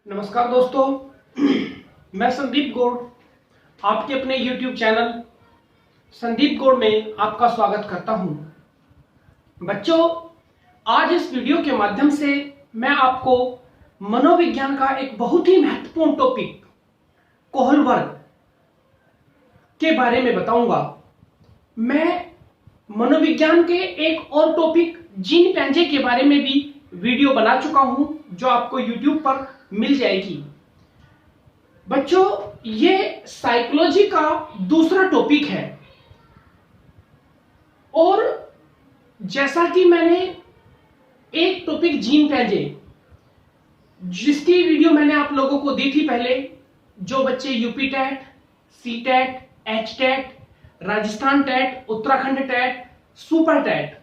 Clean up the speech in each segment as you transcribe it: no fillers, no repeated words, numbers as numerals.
नमस्कार दोस्तों, मैं संदीप गौड़ आपके अपने YouTube चैनल संदीप गौड़ में आपका स्वागत करता हूं। बच्चों, आज इस वीडियो के माध्यम से मैं आपको मनोविज्ञान का एक बहुत ही महत्वपूर्ण टॉपिक कोहल वर्ग के बारे में बताऊंगा। मैं मनोविज्ञान के एक और टॉपिक जीन पैंजे के बारे में भी वीडियो बना चुका हूं, जो आपको YouTube पर मिल जाएगी। बच्चों, ये साइकोलॉजी का दूसरा टॉपिक है और जैसा कि मैंने एक टॉपिक जीन पैंजे, जिसकी वीडियो मैंने आप लोगों को दी थी पहले, जो बच्चे UP TET, C TET, H TET, Rajasthan TET, Uttarakhand TET, super TET,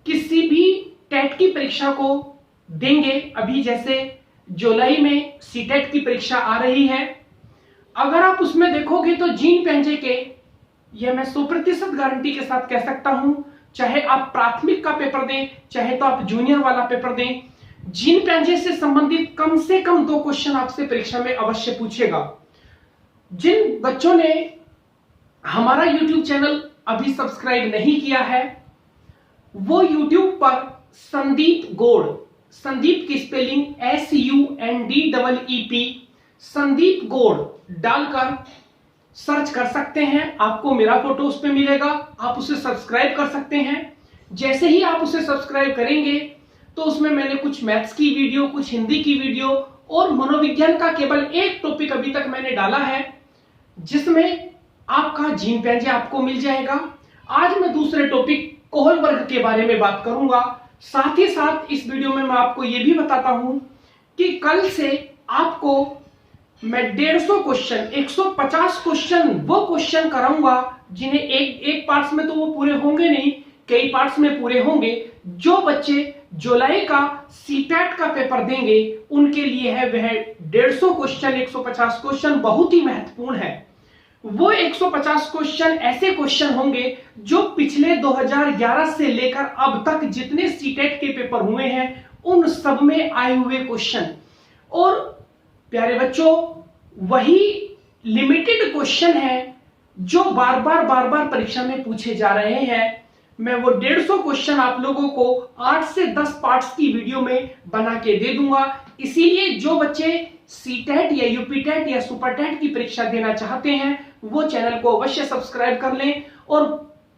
किसी भी टेट की परीक्षा को देंगे, अभी जैसे जुलाई में सीटेट की परीक्षा आ रही है, अगर आप उसमें देखोगे तो जीन पैंजे के, यह मैं 100% गारंटी के साथ कह सकता हूं, चाहे आप प्राथमिक का पेपर दें, चाहे तो आप जूनियर वाला पेपर दें, जीन पैंजे से संबंधित कम से कम 2 क्वेश्चन आपसे परीक्षा में अवश्य पूछेगा। जिन बच्चों ने हमारा YouTube चैनल अभी सब्सक्राइब नहीं किया है, वो YouTube पर संदीप गौड़, संदीप की स्पेलिंग SUNDEEP, संदीप गौड़ डालकर सर्च कर सकते हैं। आपको मेरा फोटो उस पे मिलेगा, आप उसे सब्सक्राइब कर सकते हैं। जैसे ही आप उसे सब्सक्राइब करेंगे तो उसमें मैंने कुछ मैथ्स की वीडियो, कुछ हिंदी की वीडियो और मनोविज्ञान का केवल एक टॉपिक अभी तक मैंने डाला है, जिसमें आपका जीन पैंजे आपको मिल जाएगा। आज मैं दूसरे टॉपिक कोहल वर्ग के बारे में बात करूंगा। साथ ही साथ इस वीडियो में मैं आपको यह भी बताता हूं कि कल से आपको मैं 150 क्वेश्चन, 150 क्वेश्चन, वो क्वेश्चन कराऊंगा जिन्हें एक पार्ट्स में तो वो पूरे होंगे नहीं, कई पार्ट्स में पूरे होंगे। जो बच्चे जुलाई का सीटेट का पेपर देंगे उनके लिए है वह 150 क्वेश्चन, 150 क्वेश्चन बहुत ही महत्वपूर्ण है। वो 150 क्वेश्चन ऐसे क्वेश्चन होंगे जो पिछले 2011 से लेकर अब तक जितने सीटेट के पेपर हुए हैं उन सब में आए हुए क्वेश्चन, और प्यारे बच्चों, वही लिमिटेड क्वेश्चन है जो बार बार परीक्षा में पूछे जा रहे हैं। मैं वो 150 क्वेश्चन आप लोगों को 8 से 10 पार्ट्स की वीडियो में बना के दे दूंगा। इसीलिए जो बच्चे सीटेट या यूपी टेट या सुपर टेट की परीक्षा देना चाहते हैं वो चैनल को अवश्य सब्सक्राइब कर लें और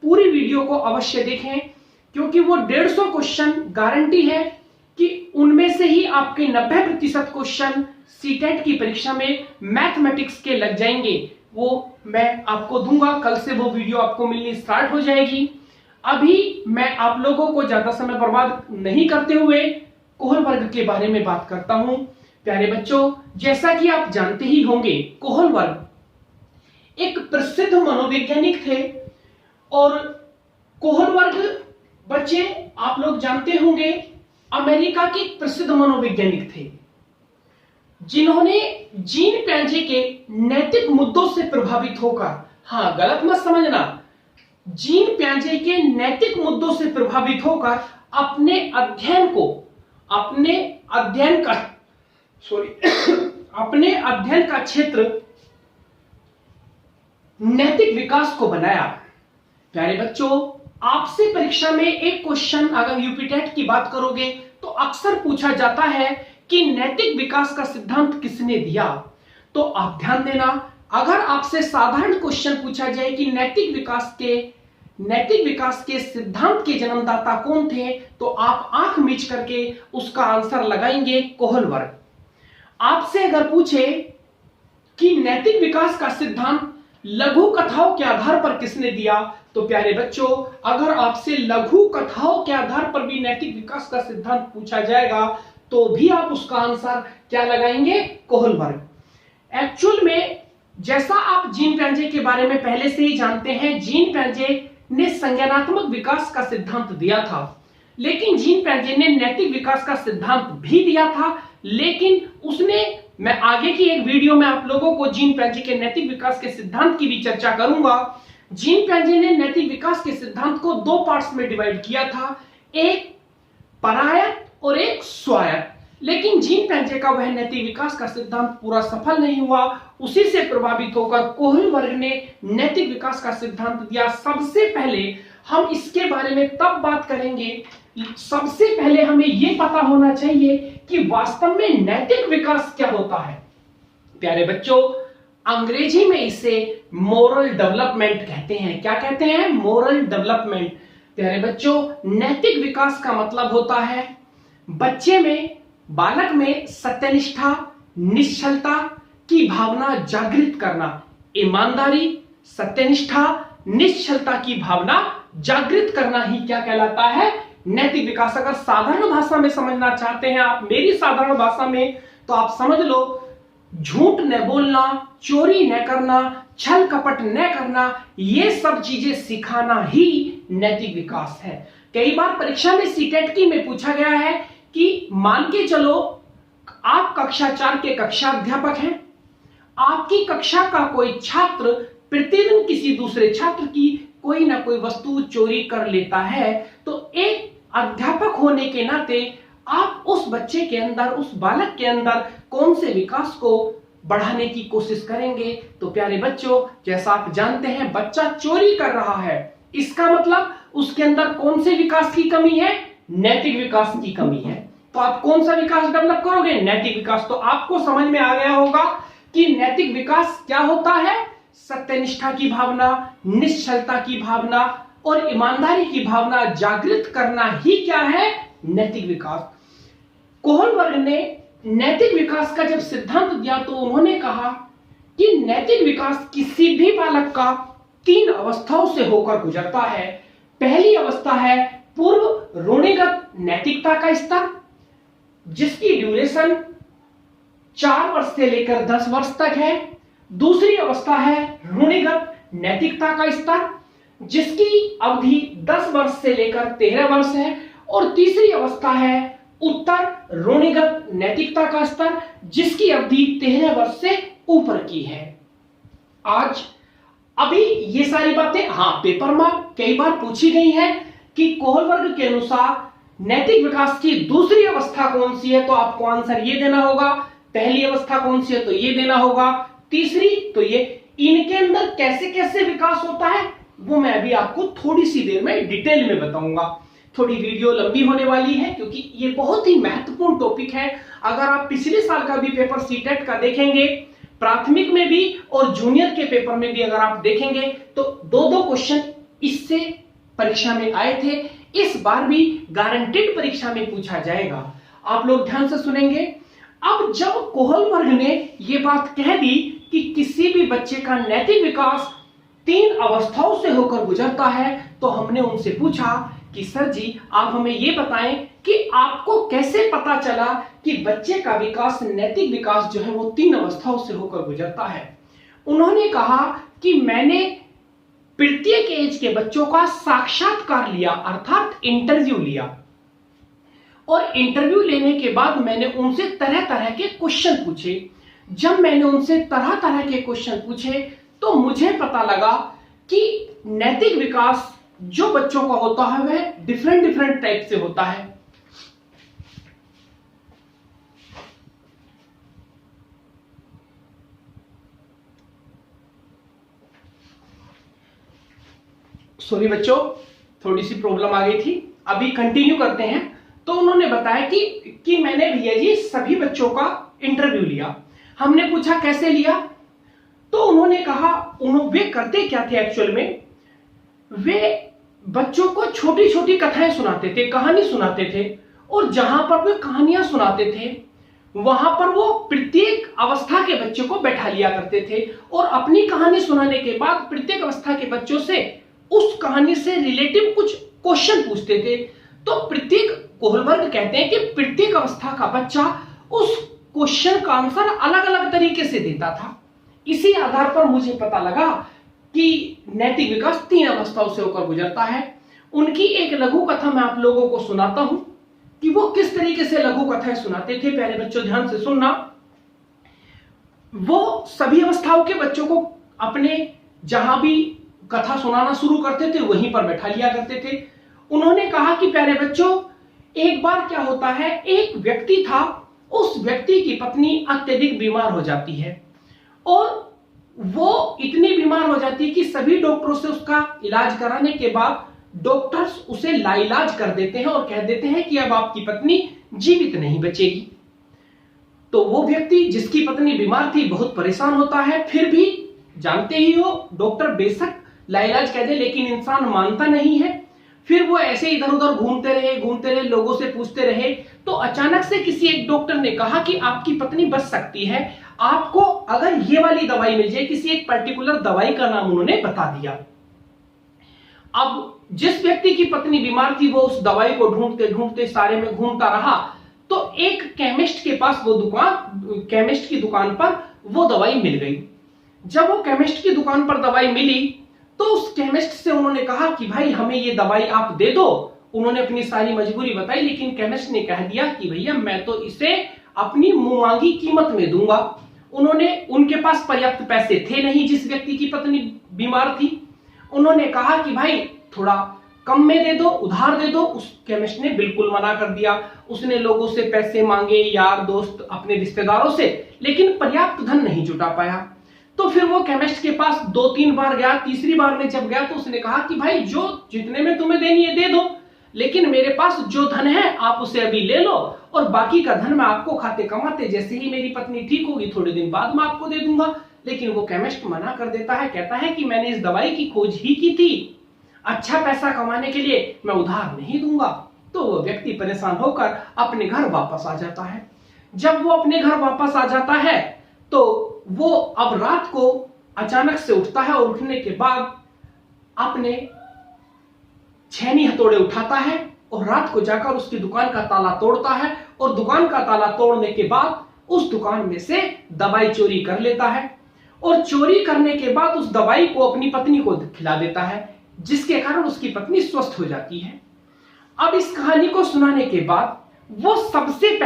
पूरी वीडियो को अवश्य देखें, क्योंकि वो 150 क्वेश्चन गारंटी है कि उनमें से ही आपके 90% क्वेश्चन सीटेट की परीक्षा में मैथमेटिक्स के लग जाएंगे। वो मैं आपको दूंगा, कल से वो वीडियो आपको मिलनी स्टार्ट हो जाएगी। अभी मैं आप लोगों को ज्यादा समय बर्बाद नहीं करते हुए कोहल वर्ग के बारे में बात करता हूं। प्यारे बच्चों, जैसा कि आप जानते ही होंगे, कोहल वर्ग एक प्रसिद्ध मनोवैज्ञानिक थे और कोहल वर्ग बच्चे आप लोग जानते होंगे अमेरिका के प्रसिद्ध मनोवैज्ञानिक थे, जिन्होंने जीन पैंजे के नैतिक मुद्दों से प्रभावित होकर, हाँ गलत मत समझना, जीन पैंजे के नैतिक मुद्दों से प्रभावित होकर अपने अध्ययन का क्षेत्र नैतिक विकास को बनाया। प्यारे बच्चों, आपसे परीक्षा में एक क्वेश्चन, अगर यूपी टेट की बात करोगे तो अक्सर पूछा जाता है कि नैतिक विकास का सिद्धांत किसने दिया। तो आप ध्यान देना, अगर आपसे साधारण क्वेश्चन पूछा जाए कि नैतिक विकास के सिद्धांत के जन्मदाता कौन थे, तो आप आंख मीच करके उसका आंसर लगाएंगे कोहल वर्ग। आपसे अगर पूछे कि नैतिक विकास का सिद्धांत लघु कथाओं के आधार पर किसने दिया, तो प्यारे बच्चों, अगर आपसे लघु कथाओं के आधार पर भी नैतिक विकास का सिद्धांत पूछा जाएगा तो भी आप उसका आंसर क्या लगाएंगे, कोहल वर्ग। एक्चुअल में जैसा आप जीन पैंजे के बारे में पहले से ही जानते हैं, जीन पैंजे ने संज्ञानात्मक विकास का सिद्धांत दिया था, लेकिन जीन पैंजे ने नैतिक विकास का सिद्धांत भी दिया था, लेकिन उसने, मैं आगे की एक वीडियो में आप लोगों को जीन पैंजे के नैतिक विकास के सिद्धांत की भी चर्चा करूंगा। जीन पैंजे ने नैतिक विकास के सिद्धांत को 2 पार्ट्स में डिवाइड किया था, एक परायत और एक स्वायत्त। लेकिन जीन ढांचे का वह नैतिक विकास का सिद्धांत पूरा सफल नहीं हुआ, उसी से प्रभावित होकर कोहल वर्ग ने नैतिक विकास का सिद्धांत दिया। सबसे पहले हम इसके बारे में तब बात करेंगे, सबसे पहले हमें यह पता होना चाहिए कि वास्तव में नैतिक विकास क्या होता है। प्यारे बच्चों, अंग्रेजी में इसे मोरल डेवलपमेंट कहते हैं। क्या कहते हैं? Moral development. प्यारे बच्चों, नैतिक विकास का मतलब होता है बच्चे में, बालक में सत्यनिष्ठा, निश्चलता की भावना जागृत करना। ईमानदारी, सत्यनिष्ठा, निश्चलता की भावना जागृत करना ही क्या कहलाता है? नैतिक विकास। अगर साधारण भाषा में समझना चाहते हैं आप, मेरी साधारण भाषा में, तो आप समझ लो, झूठ न बोलना, चोरी न करना, छल कपट न करना, ये सब चीजें सिखाना ही नैतिक विकास है। कई बार परीक्षा में सीटेट में पूछा गया है कि मान के चलो आप कक्षा 4 के कक्षा अध्यापक हैं, आपकी कक्षा का कोई छात्र प्रतिदिन किसी दूसरे छात्र की कोई ना कोई वस्तु चोरी कर लेता है, तो एक अध्यापक होने के नाते आप उस बच्चे के अंदर, उस बालक के अंदर कौन से विकास को बढ़ाने की कोशिश करेंगे? तो प्यारे बच्चों, जैसा आप जानते हैं, बच्चा चोरी कर रहा है, इसका मतलब उसके अंदर कौन से विकास की कमी है? नैतिक विकास की कमी है। तो आप कौन सा विकास डेवलप करोगे? नैतिक विकास। तो आपको समझ में आ गया होगा कि नैतिक विकास क्या होता है। सत्यनिष्ठा की भावना, निश्चलता की भावना और ईमानदारी की भावना जागृत करना ही क्या है? नैतिक विकास। कोहल वर्ग ने नैतिक विकास का जब सिद्धांत दिया तो उन्होंने कहा कि नैतिक विकास किसी भी बालक का 3 अवस्थाओं से होकर गुजरता है। पहली अवस्था है पूर्व रूढ़िगत नैतिकता का स्तर, जिसकी ड्यूरेशन 4 वर्ष से लेकर 10 वर्ष तक है। दूसरी अवस्था है रूढ़िगत नैतिकता का स्तर, जिसकी अवधि 10 वर्ष से लेकर 13 वर्ष है। और तीसरी अवस्था है उत्तर रूढ़िगत नैतिकता का स्तर, जिसकी अवधि 13 वर्ष से ऊपर की है। आज अभी ये सारी बातें पेपर में कई बार पूछी गई है कि कोहल वर्ग के अनुसार नैतिक विकास की दूसरी अवस्था कौन सी है, तो आपको आंसर ये देना होगा। पहली अवस्था कौन सी है, तो ये देना होगा। तीसरी, तो ये। इनके अंदर कैसे कैसे विकास होता है वो मैं अभी आपको थोड़ी सी देर में डिटेल में बताऊंगा। थोड़ी वीडियो लंबी होने वाली है क्योंकि ये बहुत ही महत्वपूर्ण टॉपिक है। अगर आप पिछले साल का भी पेपर सीटेट का देखेंगे, प्राथमिक में भी और जूनियर के पेपर में भी अगर आप देखेंगे, तो 2-2 क्वेश्चन इससे परीक्षा में आए थे। इस बार भी गारंटेड परीक्षा में पूछा जाएगा। आप लोग ध्यान से सुनेंगे। अब जब कोहल वर्ग ने यह बात कह दी कि किसी भी बच्चे का नैतिक विकास 3 अवस्थाओं से होकर गुजरता है, तो हमने उनसे पूछा कि सर जी, आप हमें यह बताएं कि आपको कैसे पता चला कि बच्चे का विकास, नैतिक विकास जो है वो 3 अवस्थाओं से होकर गुजरता है। उन्होंने कहा कि मैंने प्रत्येक एज के बच्चों का साक्षात्कार लिया, अर्थात इंटरव्यू लिया, और इंटरव्यू लेने के बाद मैंने उनसे तरह तरह के क्वेश्चन पूछे। जब मैंने उनसे तरह तरह के क्वेश्चन पूछे तो मुझे पता लगा कि नैतिक विकास जो बच्चों का होता है वह डिफरेंट टाइप से होता है। सॉरी बच्चों, थोड़ी सी प्रॉब्लम आ गई थी। अभी कंटिन्यू करते हैं। तो उन्होंने बताया कि मैंने भैया जी सभी बच्चों का इंटरव्यू लिया। हमने पूछा कैसे लिया, तो उन्होंने कहा वे करते क्या थे एक्चुअल में, वे बच्चों को छोटी छोटी कथाएं सुनाते थे, कहानी सुनाते थे, और जहां पर वे कहानियां सुनाते थे वहां पर वो प्रत्येक अवस्था के बच्चों को बैठा लिया करते थे, और अपनी कहानी सुनाने के बाद प्रत्येक अवस्था के बच्चों से उस कहानी से रिलेटिव कुछ क्वेश्चन पूछते थे। तो प्रत्येक, कोहल वर्ग कहते हैं कि प्रत्येक अवस्था का बच्चा उस क्वेश्चन का आंसर अलग अलग तरीके से देता था। इसी आधार पर मुझे पता लगा कि नैतिक विकास 3 अवस्थाओं से होकर गुजरता है। उनकी एक लघु कथा मैं आप लोगों को सुनाता हूं कि वो किस तरीके से लघु कथाएं सुनाते थे। प्यारे बच्चों ध्यान से सुनना। वो सभी अवस्थाओं के बच्चों को अपने जहां भी कथा सुनाना शुरू करते थे वहीं पर बैठा लिया करते थे। उन्होंने कहा कि प्यारे बच्चों, एक बार क्या होता है, एक व्यक्ति था उस व्यक्ति की पत्नी अत्यधिक बीमार हो जाती है और वो इतनी बीमार हो जाती है कि सभी डॉक्टरों से उसका इलाज कराने के बाद डॉक्टर्स उसे लाइलाज कर देते हैं और कह देते हैं कि अब आपकी पत्नी जीवित नहीं बचेगी। तो वो व्यक्ति जिसकी पत्नी बीमार थी बहुत परेशान होता है, फिर भी जानते ही हो डॉक्टर बेशक लाइलाज कह दे लेकिन इंसान मानता नहीं है। फिर वो ऐसे इधर उधर घूमते रहे, लोगों से पूछते रहे। तो अचानक से किसी एक डॉक्टर ने कहा कि आपकी पत्नी बच सकती है, आपको अगर ये वाली दवाई मिल जाए। किसी एक पर्टिकुलर दवाई का नाम उन्होंने बता दिया। अब जिस व्यक्ति की पत्नी बीमार थी वो उस दवाई को ढूंढते ढूंढते सारे में घूमता रहा, तो एक केमिस्ट के पास केमिस्ट की दुकान पर वो दवाई मिल गई। जब वो केमिस्ट की दुकान पर दवाई मिली तो उस केमिस्ट से उन्होंने कहा कि भाई हमें ये दवाई आप दे दो। उन्होंने अपनी सारी मजबूरी बताई, लेकिन केमिस्ट ने कह दिया कि भैया मैं तो इसे अपनी मुंह मांगी कीमत में दूंगा। उनके पास पर्याप्त पैसे थे नहीं, जिस व्यक्ति की पत्नी बीमार थी। उन्होंने कहा कि भाई थोड़ा कम में दे दो, उधार दे दो। उस केमिस्ट ने बिल्कुल मना कर दिया। उसने लोगों से पैसे मांगे, यार दोस्त अपने रिश्तेदारों से, लेकिन पर्याप्त धन नहीं जुटा पाया। तो फिर वो केमिस्ट के पास 2-3 बार गया। तीसरी बार में जब गया तो उसने कहा कि भाई जो जितने में तुम्हें देनी है दे दो, लेकिन मेरे पास जो धन है आप उसे अभी ले लो और बाकी का धन मैं आपको खाते कमाते जैसे ही मेरी पत्नी ठीक होगी थोड़े दिन बाद मैं आपको दे दूंगा। लेकिन वो केमिस्ट मना कर देता है, कहता है कि मैंने इस दवाई की खोज ही की थी, अच्छा पैसा कमाने के लिए मैं उधार नहीं दूंगा। तो वो व्यक्ति परेशान होकर अपने घर वापस आ जाता है। जब वो अपने घर वापस आ जाता है तो वो अब रात को अचानक से उठता है और उठने के बाद अपने छेनी हथौड़े उठाता है और रात को जाकर उसकी दुकान का ताला तोड़ता है और दुकान का ताला तोड़ने के बाद उस दुकान में से दवाई चोरी कर लेता है और चोरी करने के बाद उस दवाई को अपनी पत्नी को खिला देता है, जिसके कारण उसकी पत्नी स्वस्थ हो जाती है। अब इस कहानी को सुनाने के बाद वो सबसे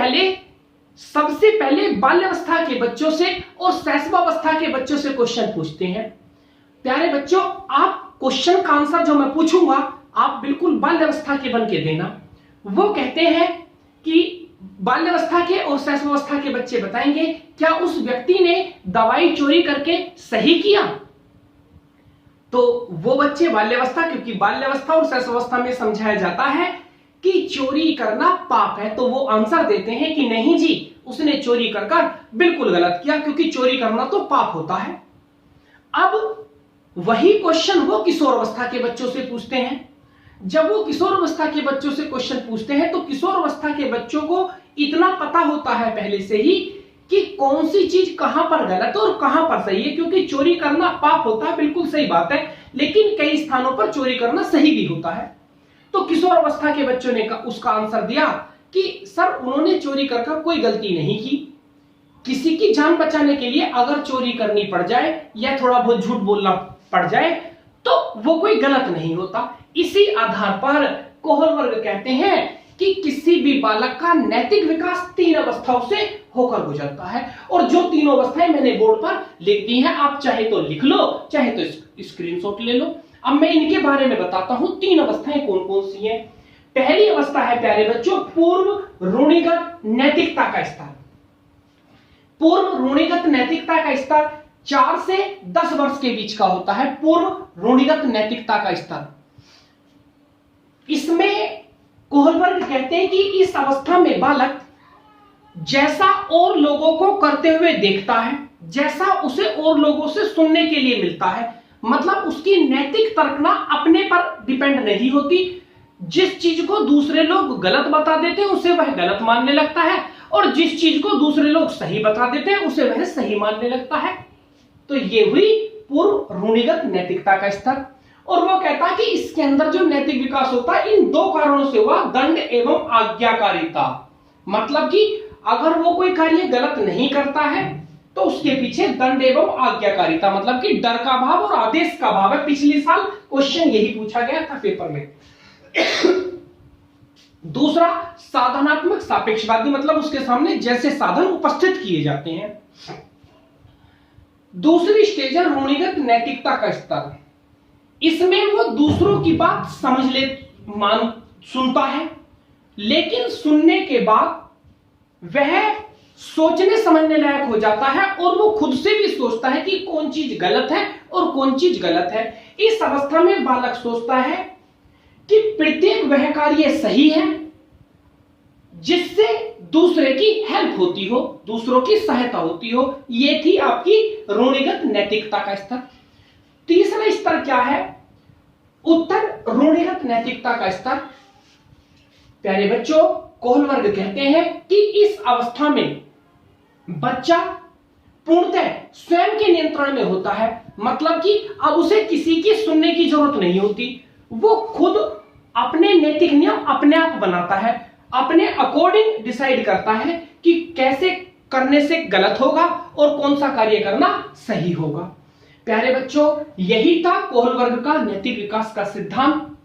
पहले बाल्यावस्था के बच्चों से और शैशवावस्था के बच्चों से क्वेश्चन पूछते हैं। प्यारे बच्चों, आप क्वेश्चन का आंसर जो मैं पूछूंगा आप बिल्कुल बाल्यावस्था के बन के देना। वो कहते हैं कि बाल्यावस्था के और शैशवावस्था के बच्चे बताएंगे क्या उस व्यक्ति ने दवाई चोरी करके सही किया। तो वो बच्चे बाल्यावस्था, क्योंकि बाल्यावस्था और शैशवावस्था में समझाया जाता है कि चोरी करना पाप है, तो वो आंसर देते हैं कि नहीं जी, उसने चोरी कर बिल्कुल गलत किया, क्योंकि चोरी करना तो पाप होता है। अब वही क्वेश्चन वो किशोरावस्था के बच्चों से पूछते हैं। जब वो किशोरावस्था के बच्चों से क्वेश्चन पूछते हैं तो किशोरावस्था के बच्चों को इतना पता होता है पहले से ही कि कौन सी चीज कहां पर गलत है और कहां पर सही है। क्योंकि चोरी करना पाप होता है, बिल्कुल सही बात है, लेकिन कई स्थानों पर चोरी करना सही भी होता है। तो किशोरावस्था के बच्चों ने उसका आंसर दिया कि सर उन्होंने चोरी कर कोई गलती नहीं की। किसी की जान बचाने के लिए अगर चोरी करनी पड़ जाए या थोड़ा बहुत झूठ बोलना पड़ जाए तो वो कोई गलत नहीं होता। इसी आधार पर कोहलबर्ग कहते हैं कि किसी भी बालक का नैतिक विकास 3 अवस्थाओं से होकर गुजरता है। और जो तीनों अवस्थाएं मैंने बोर्ड पर लिख दी हैं, आप चाहे तो लिख लो, चाहे तो स्क्रीनशॉट ले लो। अब मैं इनके बारे में बताता हूं 3 अवस्थाएं कौन कौन सी हैं। पहली अवस्था है प्यारे बच्चों पूर्व रूढ़िगत नैतिकता का स्तर। पूर्व रूढ़िगत नैतिकता का स्तर 4 से 10 वर्ष के बीच का होता है। पूर्व रूढ़िगत नैतिकता का स्तर, इसमें कोहलबर्ग कहते हैं कि इस अवस्था में बालक जैसा और लोगों को करते हुए देखता है, जैसा उसे और लोगों से सुनने के लिए मिलता है, मतलब उसकी नैतिक तर्कना अपने पर डिपेंड नहीं होती। जिस चीज को दूसरे लोग गलत बता देते हैं उसे वह गलत मानने लगता है, और जिस चीज को दूसरे लोग सही बता देते हैं उसे वह सही मानने लगता है। तो ये हुई पूर्व रूढ़िगत नैतिकता का स्तर। और वो कहता है कि इसके अंदर जो नैतिक विकास होता है इन 2 कारणों से हुआ, दंड एवं आज्ञाकारिता। मतलब कि अगर वो कोई कार्य गलत नहीं करता है तो उसके पीछे दंड एवं आज्ञाकारिता, मतलब कि डर का भाव और आदेश का भाव है। पिछले साल क्वेश्चन यही पूछा गया था पेपर में। दूसरा साधनात्मक सापेक्षवादी, मतलब उसके सामने जैसे साधन उपस्थित किए जाते हैं। दूसरी स्टेज है रूढ़िगत नैतिकता का स्तर। इसमें वो दूसरों की बात समझ ले, सुनता है, लेकिन सुनने के बाद वह सोचने समझने लायक हो जाता है और वो खुद से भी सोचता है कि कौन चीज गलत है और कौन चीज गलत है। इस अवस्था में बालक सोचता है कि प्रत्येक वह कार्य सही है जिससे दूसरे की हेल्प होती हो, दूसरों की सहायता होती हो। यह थी आपकी रूढ़िगत नैतिकता का स्तर। तीसरा स्तर क्या है? उत्तर रूढ़िगत नैतिकता का स्तर। प्यारे बच्चों, कोहलबर्ग कहते हैं कि इस अवस्था में बच्चा पूर्णतः स्वयं के नियंत्रण में होता है। मतलब कि अब उसे किसी की सुनने की जरूरत नहीं होती, वो खुद अपने नैतिक नियम अपने आप बनाता है, अपने अकॉर्डिंग डिसाइड करता है कि कैसे करने से गलत होगा और कौन सा कार्य करना सही होगा। प्यारे बच्चों, यही था कोहलबर्ग का नैतिक विकास का सिद्धांत।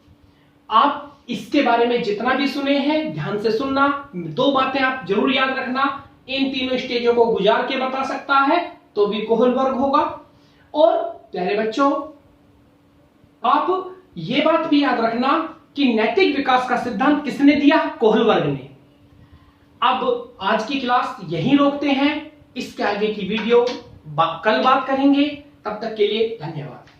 आप इसके बारे में जितना भी सुने हैं ध्यान से सुनना। दो बातें आप जरूर याद रखना, इन तीनों स्टेजों को गुजार के बता सकता है तो भी कोहलबर्ग होगा। और प्यारे बच्चों, आप ये बात भी याद रखना कि नैतिक विकास का सिद्धांत किसने दिया? कोहलबर्ग ने। अब आज की क्लास यहीं रोकते हैं, इसके आगे की वीडियो कल बात करेंगे। तब तक के लिए धन्यवाद।